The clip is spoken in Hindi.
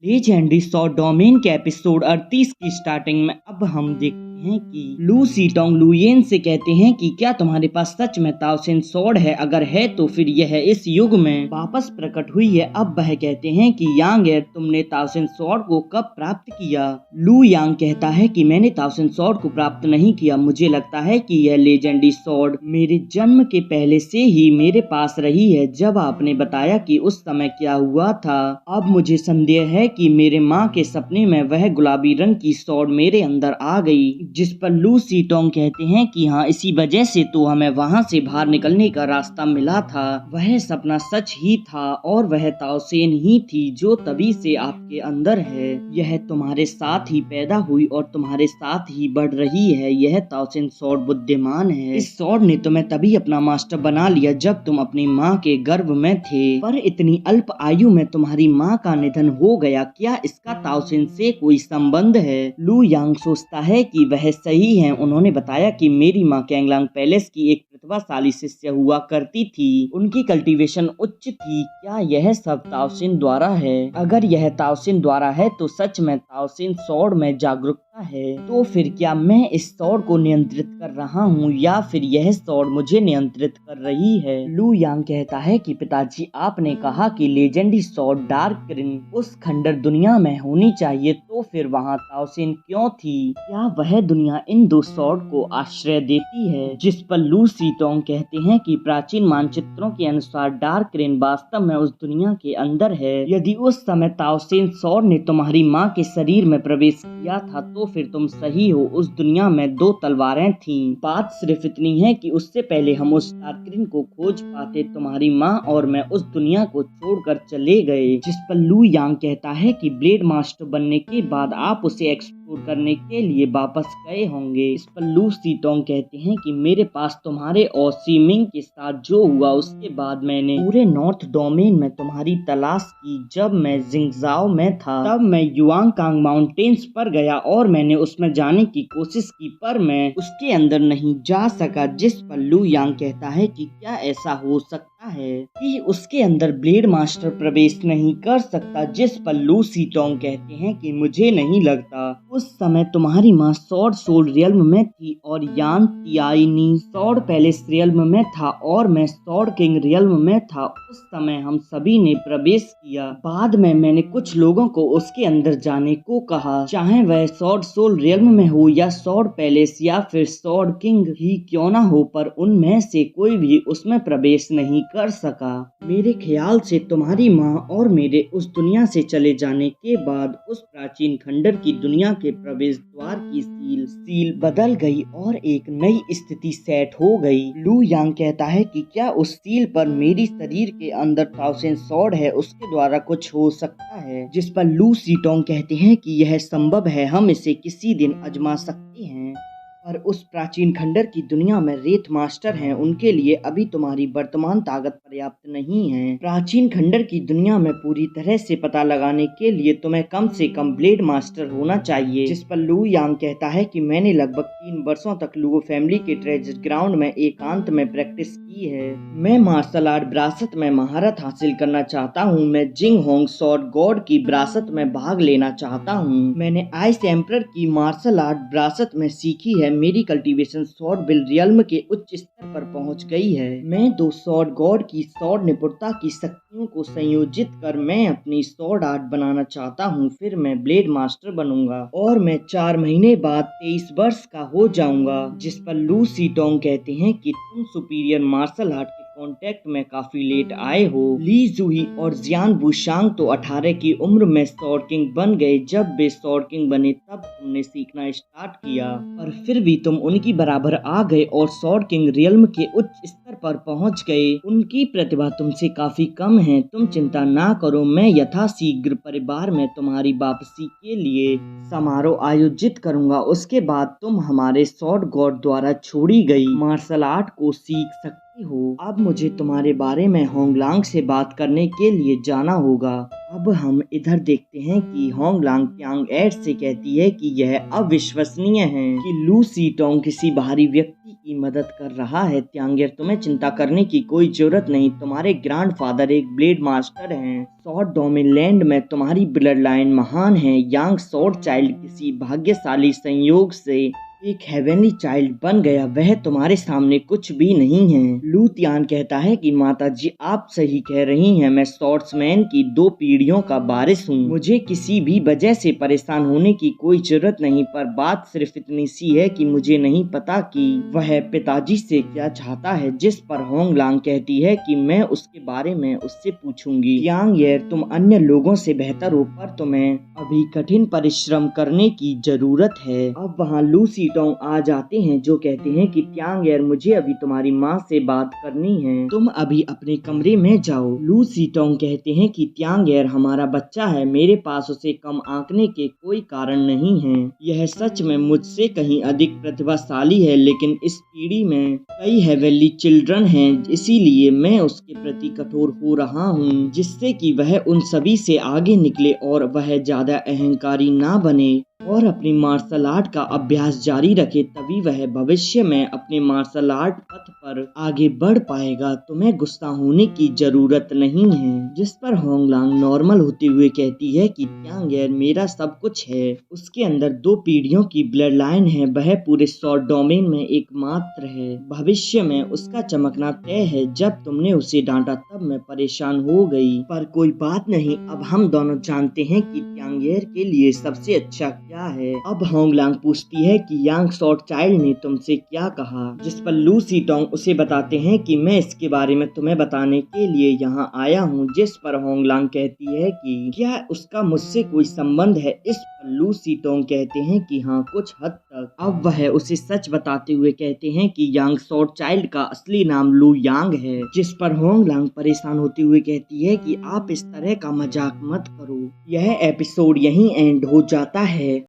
लेजेंडरी सॉ डोमेन के एपिसोड 38 की स्टार्टिंग में अब हम देखते हैं कि लू सीटोंग लुयेन से कहते हैं कि क्या तुम्हारे पास सच में ताओसिन सॉर्ड है, अगर है तो फिर यह इस युग में वापस प्रकट हुई है। अब वह कहते हैं कि यांग एर, तुमने ताओसिन सॉर्ड को कब प्राप्त किया। लू यांग कहता है कि मैंने ताओसिन सॉर्ड को प्राप्त नहीं किया, मुझे लगता है कि यह लेजेंडरी सॉर्ड मेरे जन्म के पहले से ही मेरे पास रही है। जब आपने बताया कि उस समय क्या हुआ था, अब मुझे संदेह है कि मेरे माँ के सपने में वह गुलाबी रंग की सॉर्ड मेरे अंदर आ गई। जिस पर लू सीटोंग कहते हैं कि हाँ, इसी वजह से तो हमें वहाँ से बाहर निकलने का रास्ता मिला था। वह सपना सच ही था और वह ताओसेन ही थी जो तभी से आपके अंदर है। यह तुम्हारे साथ ही पैदा हुई और तुम्हारे साथ ही बढ़ रही है। यह ताओसेन सॉर्ड बुद्धिमान है। इस सॉर्ड ने तुम्हें तभी अपना मास्टर बना लिया जब तुम अपनी माँ के गर्भ में थे, पर इतनी अल्प आयु में तुम्हारी माँ का निधन हो गया। क्या इसका ताओसेन से कोई संबंध है? लू यांग सोचता है कि वह सही है। उन्होंने बताया कि मेरी माँ कैंगलांग पैलेस की एक प्रतिभाशाली शिष्य हुआ करती थी, उनकी कल्टीवेशन उच्च थी। क्या यह सब ताओसिन द्वारा है? अगर यह ताओसिन द्वारा है तो सच में ताओसिन सॉर्ड में जागरूकता है। तो फिर क्या मैं इस सॉर्ड को नियंत्रित कर रहा हूँ या फिर यह सॉर्ड मुझे नियंत्रित कर रही है? लू यांग कहता है कि पिताजी, आपने कहा कि लेजेंडरी सॉर्ड डार्क क्रिन उस खंडर दुनिया में होनी चाहिए, तो फिर वहाँ ताओसिन क्यों थी? क्या वह दुनिया इन दो सॉर्ड को आश्रय देती है? जिस पर लू सीटोंग कहते हैं कि प्राचीन मानचित्रों के अनुसार डार्क क्रेन वास्तव में उस दुनिया के अंदर है। यदि उस समय ताओसिन सॉर्ड ने तुम्हारी माँ के शरीर में प्रवेश किया था तो फिर तुम सही हो, उस दुनिया में दो तलवारें थीं। बात सिर्फ इतनी है कि उससे पहले हम उस डार्क क्रेन को खोज पाते, तुम्हारी माँ और मैं उस दुनिया को छोड़कर चले गए। जिस पर लू यांग कहता है कि ब्लेड मास्टर बनने के बाद आप उसे एक्सप्लोर करने के लिए वापस गए होंगे। इस पर लू सीटोंग कहते हैं कि मेरे पास तुम्हारे और सीमिंग के साथ जो हुआ उसके बाद मैंने पूरे नॉर्थ डोमेन में तुम्हारी तलाश की। जब मैं जिंगजाओ में था तब मैं युआंगकांग माउंटेन्स पर गया और मैंने उसमें जाने की कोशिश की, पर मैं उसके अंदर नहीं जा सका। जिस पर लू यांग कहता है कि क्या ऐसा हो सकता है कि उसके अंदर ब्लेड मास्टर प्रवेश नहीं कर सकता। जिस पर लू सीटोंग कहते हैं कि मुझे नहीं लगता। उस समय तुम्हारी माँ सॉर्ड सोल रियल्म में थी और यान तियाइनी सॉर्ड पैलेस रियल्म में था और मैं सॉर्ड किंग रियल्म में था। उस समय हम सभी ने प्रवेश किया। बाद में मैंने कुछ लोगों को उसके अंदर जाने को कहा, चाहे वह सॉर्ड सोल रियल्म में हो या सॉर्ड पैलेस या फिर सॉर्ड किंग ही क्यों ना हो, पर उनमें से कोई भी उसमें प्रवेश नहीं कर सका। मेरे ख्याल से तुम्हारी माँ और मेरे उस दुनिया से चले जाने के बाद उस प्राचीन खंडर की दुनिया के प्रवेश द्वार की सील बदल गई और एक नई स्थिति सेट हो गई। लू यांग कहता है कि क्या उस सील पर मेरी शरीर के अंदर ताओसिन सॉर्ड है, उसके द्वारा कुछ हो सकता है? जिस पर लू सीटोंग कहते हैं कि यह संभव है, हम इसे किसी दिन आजमा सकते हैं। पर उस प्राचीन खंडर की दुनिया में रेत मास्टर हैं, उनके लिए अभी तुम्हारी वर्तमान ताकत पर्याप्त नहीं है। प्राचीन खंडर की दुनिया में पूरी तरह से पता लगाने के लिए तुम्हें कम से कम ब्लेड मास्टर होना चाहिए। जिस पर लू यांग कहता है कि मैंने लगभग 3 वर्षों तक लुओ फैमिली के ट्रेजर ग्राउंड में एकांत में प्रैक्टिस की है। मैं मार्शल आर्ट विरासत में महारत हासिल करना चाहता हूँ। मैं जिंग होंग सॉर्ड गॉड की विरासत में भाग लेना चाहता हूँ। मैंने आइस एम्परर की मार्शल आर्ट विरासत में सीखी है। मेरी कल्टीवेशन सॉर्ड बिल रियल्म के उच्च स्तर पर पहुंच गई है। मैं दो सॉर्ड गॉड की सॉर्ड निपुणता की शक्तियों को संयोजित कर मैं अपनी सॉर्ड आर्ट बनाना चाहता हूं। फिर मैं ब्लेड मास्टर बनूंगा और मैं 4 महीने बाद 23 वर्ष का हो जाऊंगा। जिस पर लू सीटोंग कहते हैं कि तुम सुपीरियर मार्शल आर्ट के कांटेक्ट में काफी लेट आए हो। ली जूही और जियान वुशांग तो 18 की उम्र में सॉर्ड किंग बन गए। जब वे सॉर्ड किंग बने तब तुमने सीखना स्टार्ट किया, पर फिर भी तुम उनकी बराबर आ गए और सॉर्ड किंग रियल्म के उच्च स्तर पर पहुंच गए। उनकी प्रतिभा तुमसे काफी कम है। तुम चिंता ना करो, मैं यथाशीघ्र परिवार में तुम्हारी वापसी के लिए समारोह आयोजित करूंगा। उसके बाद तुम हमारे सॉर्ड गॉड द्वारा छोड़ी गई मार्शल आर्ट को सीख सकते हो। अब मुझे तुम्हारे बारे में होंगलांग से बात करने के लिए जाना होगा। अब हम इधर देखते हैं कि होंगलांग त्यांग एर से कहती है कि यह अविश्वसनीय है कि लू सीटोंग किसी बाहरी व्यक्ति की मदद कर रहा है। त्यांगियर, तुम्हें चिंता करने की कोई जरूरत नहीं, तुम्हारे ग्रैंडफादर एक ब्लेड मास्टर हैं। स्वॉर्ड डोमेन लैंड में तुम्हारी ब्लड लाइन महान है। यांग स्वॉर्ड चाइल्ड किसी भाग्यशाली संयोग से एक हेवनली चाइल्ड बन गया, वह तुम्हारे सामने कुछ भी नहीं है। लू तियान कहता है कि माताजी आप सही कह रही हैं, मैं स्वॉर्ड्समैन की 2 पीढ़ियों का वारिस हूँ, मुझे किसी भी वजह से परेशान होने की कोई जरूरत नहीं, पर बात सिर्फ इतनी सी है कि मुझे नहीं पता कि वह पिताजी से क्या चाहता है। जिस पर होंगलांग कहती है कि मैं उसके बारे में उससे पूछूंगी। त्यांगियर, तुम अन्य लोगों से बेहतर हो, पर तुम्हें अभी कठिन परिश्रम करने की जरूरत है। अब वहाँ लू सीटोंग आ जाते हैं जो कहते हैं कि त्यांगियर, मुझे अभी तुम्हारी माँ से बात करनी है, तुम अभी अपने कमरे में जाओ। लू सीटोंग कहते हैं कि त्यांगियर हमारा बच्चा है, मेरे पास उसे कम आंकने के कोई कारण नहीं है। यह सच में मुझसे कहीं अधिक प्रतिभाशाली है, लेकिन इस पीढ़ी में कई हेवनली चिल्ड्रन हैं, इसीलिए मैं उसके प्रति कठोर हो रहा हूँ, जिससे कि वह उन सभी से आगे निकले और वह ज्यादा अहंकारी ना बने और अपनी मार्शल आर्ट का अभ्यास जारी रखे, तभी वह भविष्य में अपने मार्शल आर्ट पथ पर आगे बढ़ पाएगा। तुम्हें गुस्सा होने की जरूरत नहीं है। जिस पर होंगलांग नॉर्मल होते हुए कहती है कि त्यांगियर मेरा सब कुछ है, उसके अंदर 2 पीढ़ियों की ब्लड लाइन है, वह पूरे स्वॉर्ड डोमेन में एकमात्र है, भविष्य में उसका चमकना तय है। जब तुमने उसे डांटा तब मैं परेशान हो गई, पर कोई बात नहीं, अब हम दोनों जानते हैं कि त्यांगियर के लिए सबसे अच्छा क्या है। अब होंगलांग पूछती है कि यांग स्वॉर्ड चाइल्ड ने तुमसे क्या कहा, जिस पर लू सीटोंग उसे बताते हैं कि मैं इसके बारे में तुम्हें बताने के लिए यहाँ आया हूँ। जिस पर होंगलांग कहती है कि क्या उसका मुझसे कोई संबंध है। इस पर लू सीटोंग कहते हैं कि हाँ, कुछ हद तक। अब वह उसे सच बताते हुए कहते हैं कि यांग स्वॉर्ड चाइल्ड का असली नाम लू यांग है। जिस पर होंगलांग परेशान होते हुए कहती है कि आप इस तरह का मजाक मत करो। यह एपिसोड यहीं एंड हो जाता है।